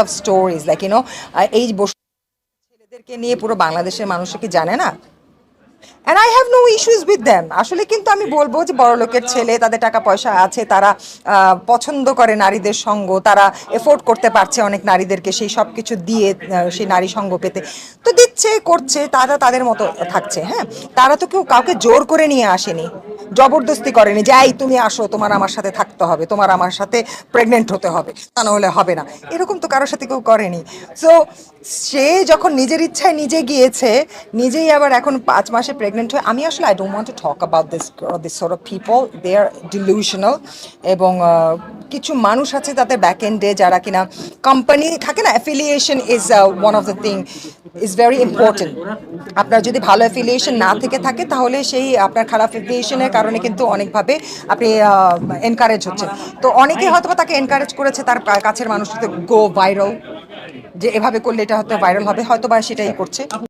of stories like এই ছেলেদেরকে নিয়ে পুরো বাংলাদেশের মানুষে কি জানে না and I have no issues with them আসলে কিন্তু আমি বলবো যে বড় লোকের ছেলে তাদের টাকা পয়সা আছে তারা পছন্দ করে নারীদের সঙ্গ তারা এফোর্ড করতে পারছে অনেক নারীদেরকে সেই সব কিছু দিয়ে সেই নারী সঙ্গ পেতে তো দিচ্ছে করছে তারা তাদের মতো থাকছে হ্যাঁ তারা তো কেউ কাউকে জোর করে নিয়ে আসেনি জবরদস্তি করেনি যে এই তুমি আসো তোমার আমার সাথে থাকতে হবে তোমার আমার সাথে প্রেগনেন্ট হতে হবে তা নাহলে হবে না এরকম তো কারোর সাথে কেউ করেনি সো সে যখন নিজের ইচ্ছায় নিজে গিয়েছে নিজেই আবার এখন 5 মাসে প্রেগনেন্ট হয়ে আমি আসলে I don't want to talk about this sort of people they are delusional এবং কিছু মানুষ আছে তাদের ব্যাক এন্ডে যারা কিনা কোম্পানি থাকে না affiliation is one of the thing is very important আপনার যদি ভালো অ্যাফিলিয়েশন না থেকে থাকে তাহলে সেই আপনার খারাপ অ্যাফিলিয়েশনের কারণে কিন্তু অনেকভাবে আপনি এনকারেজ হচ্ছেন তো অনেকে হয়তো তাকে এনকারেজ করেছে তার কাছের মানুষ গো ভাইরাল যে এভাবে করলে এটা হয়তো ভাইরাল হবে হয়তো বা সেটাই করছে